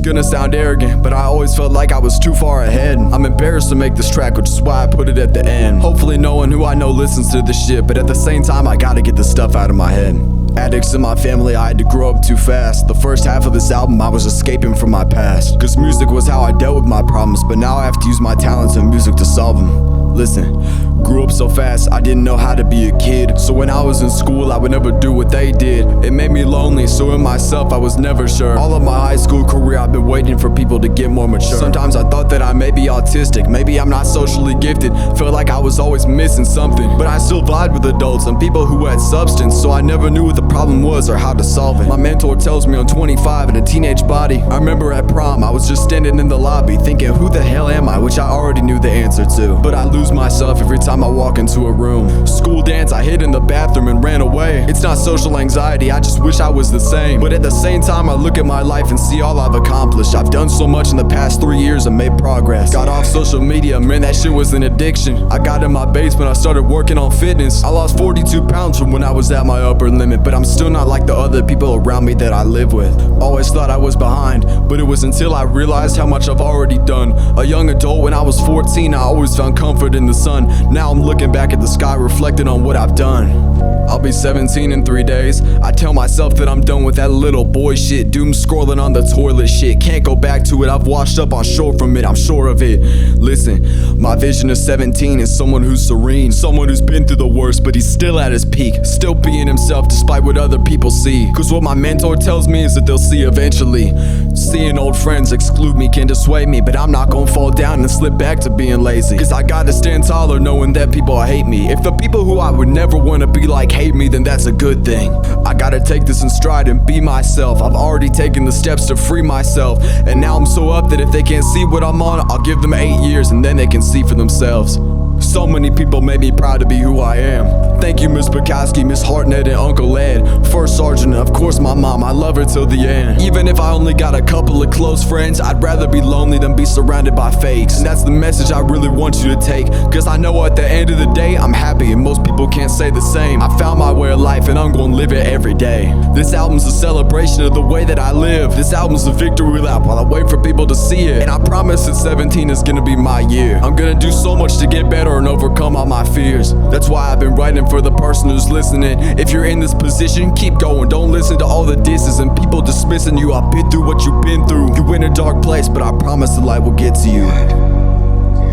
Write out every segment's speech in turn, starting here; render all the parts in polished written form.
gonna sound arrogant, but I always felt like I was too far ahead. I'm embarrassed to make this track, which is why I put it at the end. Hopefully no one who I know listens to this shit, but at the same time I gotta get this stuff out of my head. Addicts in my family, I had to grow up too fast. The first half of this album I was escaping from my past, cause music was how I dealt with my problems, but now I have to use my talents and music to solve them. Listen, grew up so fast, I didn't know how to be a kid. So when I was in school, I would never do what they did. It made me lonely, so in myself I was never sure. All of my high school career, I've been waiting for people to get more mature. Sometimes I thought that I may be autistic, maybe I'm not socially gifted. Felt like I was always missing something, but I still vibed with adults and people who had substance, so I never knew what the problem was or how to solve it. My mentor tells me I'm 25 in a teenage body. I remember at prom, I was just standing in the lobby thinking, who the hell am I? Which I already knew the answer to, but I lose myself every time I walk into a room. School dance, I hid in the bathroom and ran away. It's not social anxiety, I just wish I was the same. But at the same time, I look at my life and see all I've accomplished. I've done so much in the past 3 years and made progress. Got off social media, man, that shit was an addiction. I got in my basement, I started working on fitness. I lost 42 pounds from when I was at my upper limit, but I'm still not like the other people around me that I live with. Always thought I was behind, but it was until I realized how much I've already done. A young adult when I was 14, I always found comfort in the sun. Now I'm looking back at the sky, reflecting on what I've done. I'll be 17 in 3 days. I tell myself that I'm done with that little boy shit. Doom scrolling on the toilet shit. Can't go back to it, I've washed up on shore from it, I'm sure of it. Listen, my vision of 17 is someone who's serene, someone who's been through the worst, but he's still at his peak, still being himself despite what other people see. Cause what my mentor tells me is that they'll see eventually. Seeing old friends exclude me can dissuade me, but I'm not gonna fall down and slip back to being lazy. Cause I gotta stand taller knowing that people hate me. If the people who I would never wanna be like hate me, then that's a good thing. I gotta take this in stride and be myself. I've already taken the steps to free myself, and now I'm so up that if they can't see what I'm on, I'll give them 8 years and then they can see for themselves. So many people made me proud to be who I am. Thank you, Miss Bukowski, Miss Hartnett, and Uncle Ed. First Sergeant, and of course my mom, I love her till the end. Even if I only got a couple of close friends, I'd rather be lonely than be surrounded by fakes. And that's the message I really want you to take, cause I know at the end of the day, I'm happy and most people can't say the same. I found my way of life and I'm gonna live it every day. This album's a celebration of the way that I live. This album's a victory lap while I wait for people to see it. And I promise that 17 is gonna be my year. I'm gonna do so much to get better and overcome all my fears. That's why I've been writing for the person who's listening. If you're in this position, keep going. Don't listen to all the disses and people dismissing you. I've been through what you've been through. You're in a dark place, but I promise the light will get to you.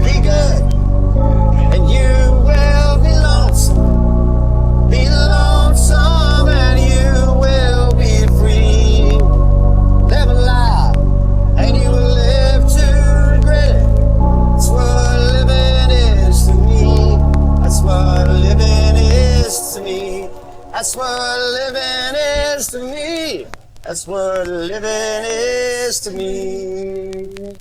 Be good, and you will be lonesome. Be lonesome, and you will be free. Live a lie, and you will live to regret it. That's what living is to me. That's what living is to me. That's what living is to me. That's what living is to me.